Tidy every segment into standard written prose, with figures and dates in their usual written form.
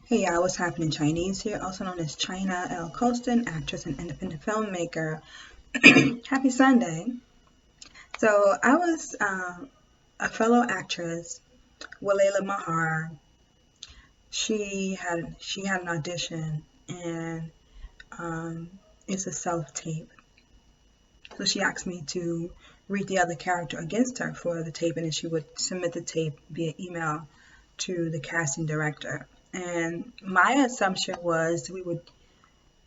Hey, y'all, what's happening? Chinese here, also known as China L. Colston, actress and independent filmmaker. Happy Sunday. So I was a fellow actress, Walela Mahar. She had an audition, and um, it's a self tape. So she asked me to read the other character against her for the tape, and then she would submit the tape via email to the casting director. And my assumption was we would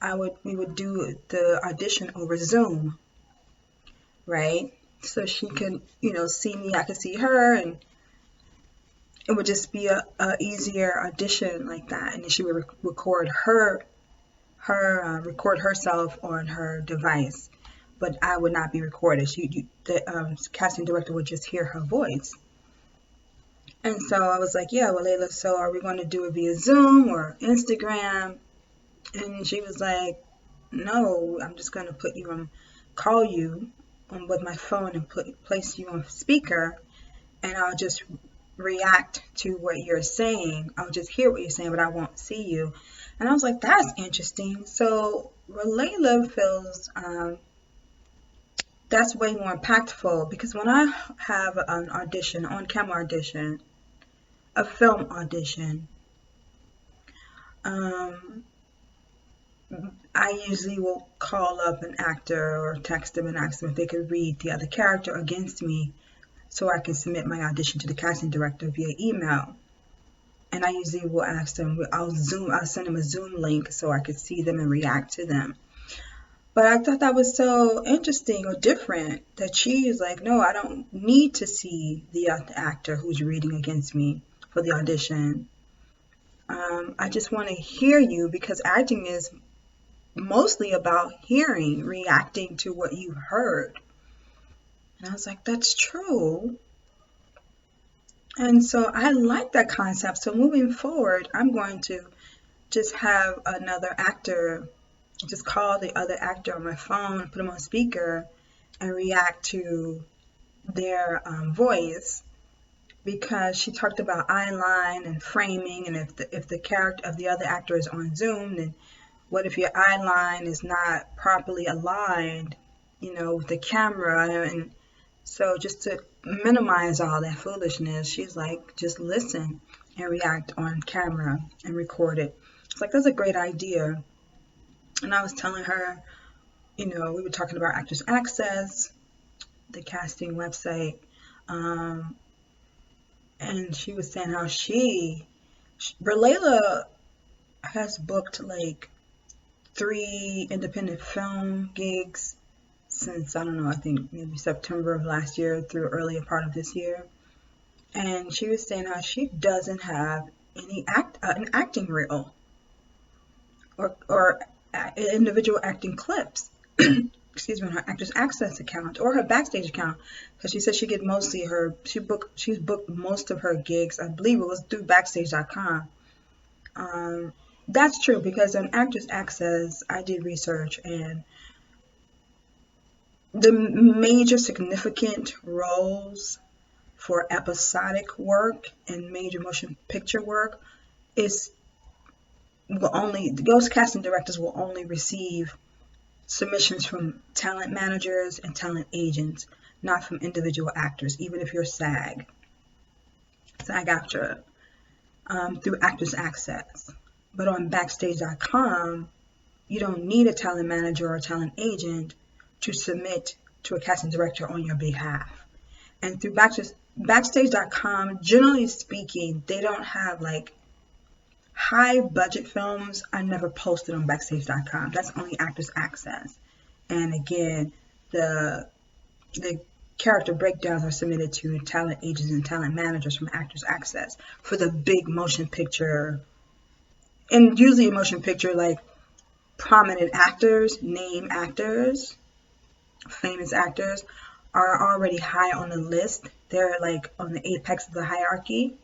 do the audition over Zoom, right? So she could, see me, I could see her, and it would just be a easier audition like that. And then she would record record herself on her device, but I would not be recorded. The casting director would just hear her voice. And so I was like, yeah, well, Layla, so are we going to do it via Zoom or Instagram? And she was like, no, I'm just going to call you with my phone and place you on speaker, and I'll just react to what you're saying. I'll just hear what you're saying, but I won't see you. And I was like, that's interesting. So Layla feels that's way more impactful, because when I have an audition, on-camera audition, a film audition, I usually will call up an actor or text them and ask them if they could read the other character against me so I can submit my audition to the casting director via email. And I usually will ask them, I'll send them a Zoom link so I could see them and react to them. But I thought that was so interesting or different that she is like, no, I don't need to see the actor who's reading against me for the audition. I just want to hear you, because acting is mostly about hearing, reacting to what you heard. And I was like, that's true. And so I like that concept. So moving forward, I'm going to just have another actor, just call the other actor on my phone, put them on speaker, and react to their voice. Because she talked about eyeline and framing, and if the character of the other actor is on Zoom, then what if your eyeline is not properly aligned, with the camera? And so just to minimize all that foolishness, she's like, just listen and react on camera and record it. It's like, that's a great idea. And I was telling her, we were talking about Actors Access, the casting website, and she was saying how Berlayla has booked like 3 independent film gigs since, I don't know, I think maybe September of last year through earlier part of this year. And she was saying how she doesn't have any an acting reel or individual acting clips. Excuse me, on her Actors Access account or her Backstage account, because she said she's booked most of her gigs. I believe it was through Backstage.com. That's true, because on Actors Access, I did research, and the major significant roles for episodic work and major motion picture work those casting directors will only receive submissions from talent managers and talent agents, not from individual actors, even if you're SAG-AFTRA, through Actors Access. But on Backstage.com, you don't need a talent manager or a talent agent to submit to a casting director on your behalf. And through Backstage.com, generally speaking, they don't have like high budget films are never posted on Backstage.com. That's only Actors Access. And again, the character breakdowns are submitted to talent agents and talent managers from Actors Access for the big motion picture. And usually a motion picture, like prominent actors, name actors, famous actors are already high on the list. They're like on the apex of the hierarchy.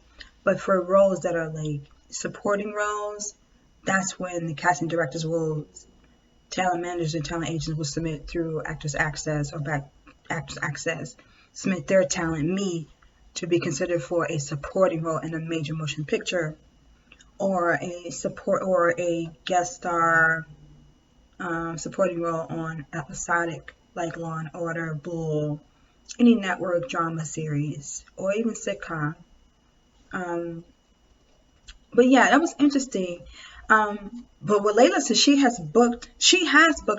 But for roles that are like supporting roles, that's when the casting directors talent managers and talent agents will submit through Actors Access or Actors Access, submit their talent, me, to be considered for a supporting role in a major motion picture or a support or a guest star supporting role on episodic like Law and Order, Bull, any network drama series, or even sitcom. Um, but yeah, that was interesting. But what Layla said, she has booked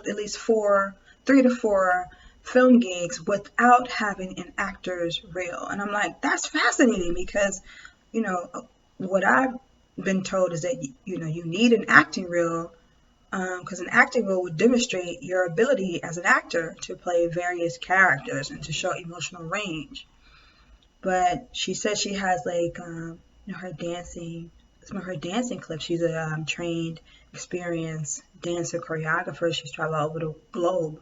at least 3 to 4 film gigs without having an actor's reel. And I'm like, that's fascinating because, you know, what I've been told is that, you need an acting reel because an acting role would demonstrate your ability as an actor to play various characters and to show emotional range. But she said she has like her dancing, some of her dancing clips. She's a trained, experienced dancer choreographer. She's traveled all over the globe,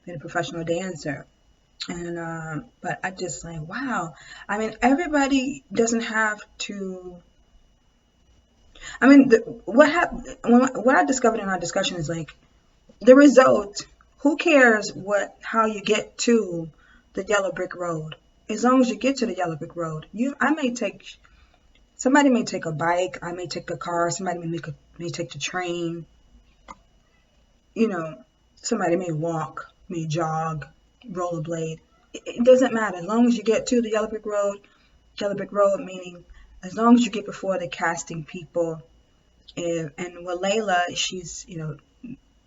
been a professional dancer. And but I just like, wow. I mean, everybody doesn't have to. I mean, what I discovered in our discussion is like the result. Who cares how you get to the yellow brick road? As long as you get to the yellow brick road, somebody may take a bike, I may take a car, somebody may take the train. Somebody may walk, may jog, rollerblade. It doesn't matter as long as you get to the yellow brick road. Yellow brick road meaning as long as you get before the casting people. And with Layla, she's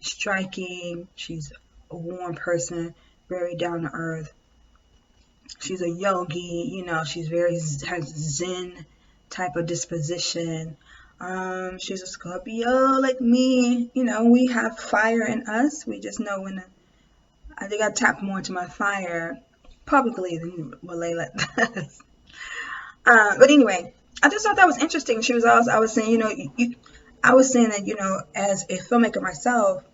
striking. She's a warm person, very down to earth. She's a yogi. She's has Zen type of disposition. She's a Scorpio like me. We have fire in us. We just know I think I tap more into my fire publicly than what Layla does. But anyway, I just thought that was interesting. I was saying, I was saying that, as a filmmaker myself,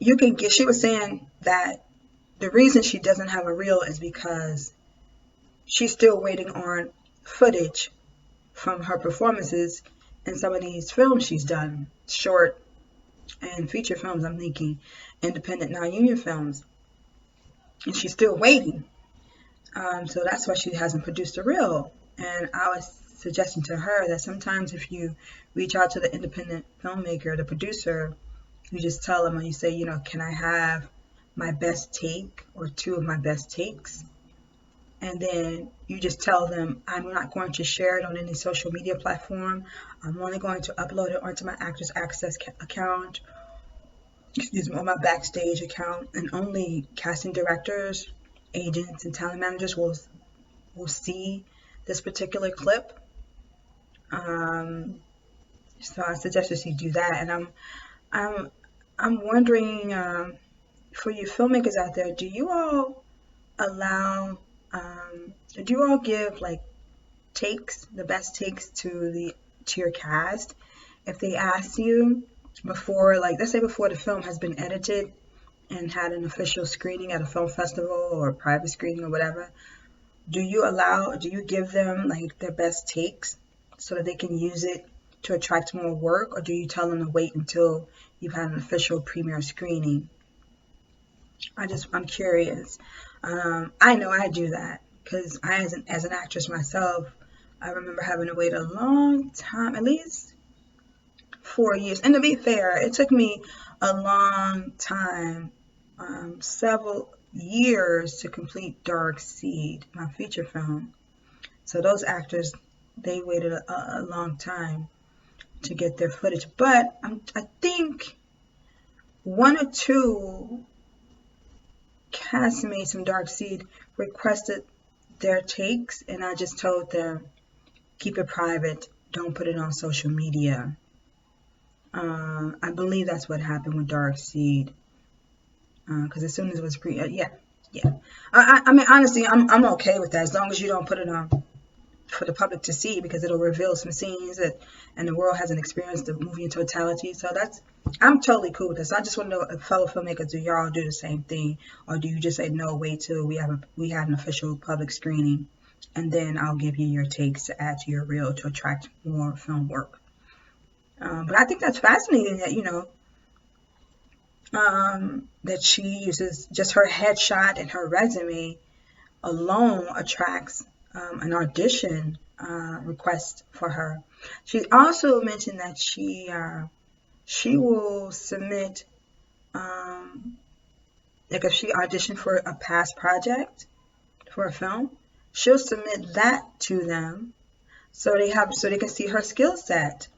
she was saying that the reason she doesn't have a reel is because she's still waiting on footage from her performances in some of these films she's done, short and feature films, I'm thinking, independent non-union films. And she's still waiting. So that's why she hasn't produced a reel. And I was suggesting to her that sometimes if you reach out to the independent filmmaker, the producer, you just tell them and you say, can I have my best take or 2 of my best takes? And then you just tell them, I'm not going to share it on any social media platform. I'm only going to upload it onto my Actors Access account, on my Backstage account, and only casting directors, agents, and talent managers will see this particular clip. So I suggested she do that, and I'm wondering, for you filmmakers out there, do you all give like takes, the best takes to your cast if they ask you before, like let's say before the film has been edited and had an official screening at a film festival or a private screening or whatever? Do you give them like their best takes so that they can use it to attract more work, or do you tell them to wait until you've had an official premiere screening? I'm curious. I know I do that because as an actress myself, I remember having to wait a long time, at least 4 years. And to be fair, it took me a long time, several years to complete Dark Seed, my feature film. So those actors, they waited a long time to get their footage. But I think 1 or 2 castmates from Dark Seed requested their takes, and I just told them, keep it private, don't put it on social media. I believe that's what happened with Dark Seed, because as soon as it was yeah. I mean, honestly, I'm okay with that as long as you don't put it on for the public to see, because it'll reveal some scenes and the world hasn't experienced the movie in totality. So I'm totally cool with this. I just want to know, fellow filmmakers, do y'all do the same thing, or do you just say no, wait till we have an official public screening, and then I'll give you your takes to add to your reel to attract more film work? But I think that's fascinating that that she uses just her headshot and her resume alone attracts an audition request for her. She also mentioned that she will submit, like if she auditioned for a past project for a film, she'll submit that to them so they can see her skill set.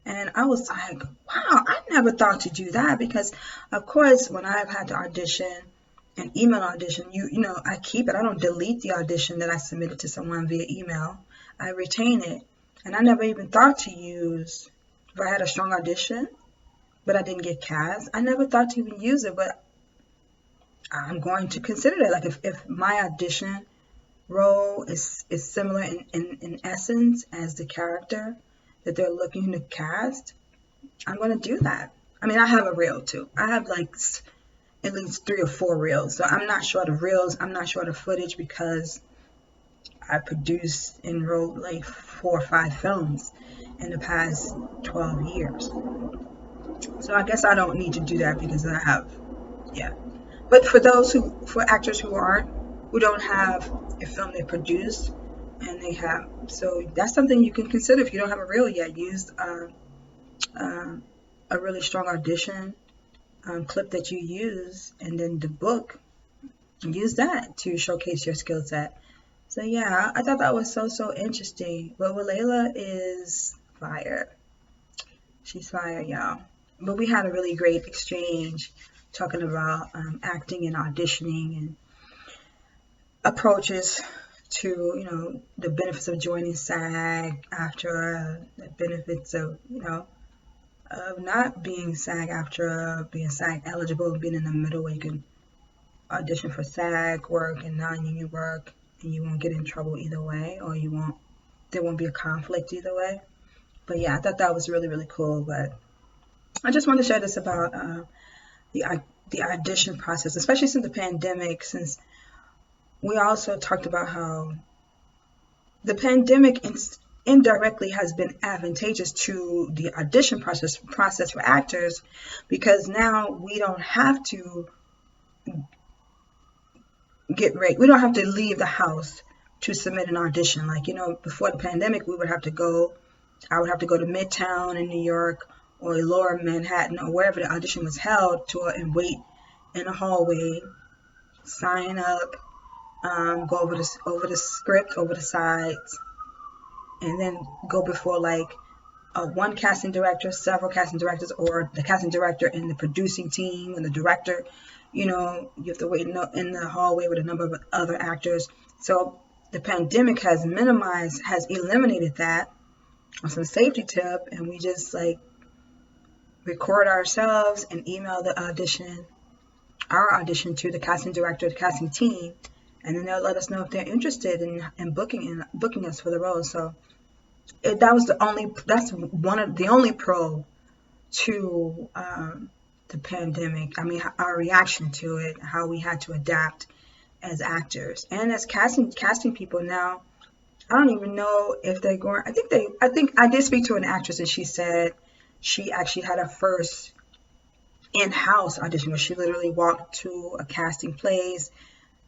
And I was like, wow, I never thought to do that because, of course, when I've had to audition an email audition, I keep it. I don't delete the audition that I submitted to someone via email. I retain it. And I never even thought to use, if I had a strong audition, but I didn't get cast, I never thought to even use it, but I'm going to consider it. Like if my audition role is similar in essence as the character that they're looking to cast, I'm going to do that. I mean, I have a reel too. I have like at least 3 or 4 reels. So I'm not short of reels. I'm not short of footage because I produced and wrote like 4 or 5 films in the past 12 years. So I guess I don't need to do that because I have, yeah. But for actors who don't have a film they produce and they have, so that's something you can consider if you don't have a reel yet. Use a really strong audition clip that you use, and then the book, use that to showcase your skill set. So yeah, I thought that was so interesting. But Layla is fire. She's fire, y'all. But we had a really great exchange talking about acting and auditioning and approaches to the benefits of joining SAG after, the benefits of of not being SAG after, being SAG eligible, being in the middle where you can audition for SAG work and non-union work, and you won't get in trouble either way, or there won't be a conflict either way. But yeah, I thought that was really cool. But I just wanted to share this about the audition process, especially since the pandemic, since we also talked about how the pandemic indirectly has been advantageous to the audition process for actors, because now we don't have to get ready. We don't have to leave the house to submit an audition. Like, before the pandemic, I would have to go to Midtown in New York or Lower Manhattan or wherever the audition was held and wait in a hallway, sign up, go over the script, over the sides, and then go before like one casting director, several casting directors, or the casting director and the producing team and the director. You have to wait in the hallway with a number of other actors. So the pandemic has eliminated that on some safety tip, and we just like record ourselves and email our audition to the casting director, the casting team, and then they'll let us know if they're interested in booking us for the role. So that's one of the only pro to the pandemic. I mean, our reaction to it, how we had to adapt as actors and as casting people. Now, I don't even know if they're going. I think I did speak to an actress, and she said she actually had a first in-house audition where she literally walked to a casting place,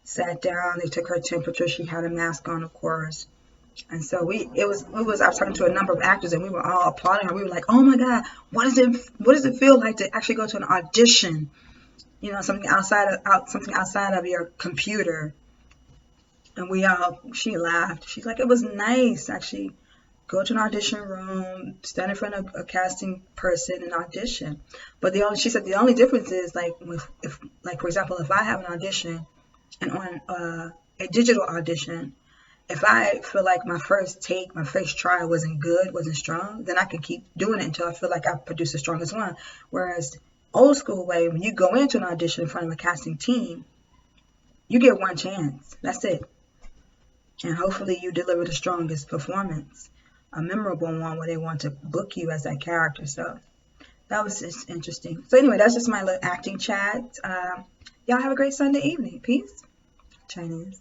sat down, they took her temperature, she had a mask on, of course. And so I was talking to a number of actors, and we were all applauding her. We were like, oh my God, what does it feel like to actually go to an audition? Something outside of your computer. And she laughed. She's like, it was nice actually go to an audition room, stand in front of a casting person and audition. But she said the only difference is like if for example, if I have an audition and on a digital audition, if I feel like my first try wasn't strong, then I can keep doing it until I feel like I produce the strongest one. Whereas old school way, when you go into an audition in front of a casting team, you get one chance. That's it. And hopefully you deliver the strongest performance, a memorable one where they want to book you as that character. So that was just interesting. So anyway, that's just my little acting chat. Y'all have a great Sunday evening. Peace. Chinese.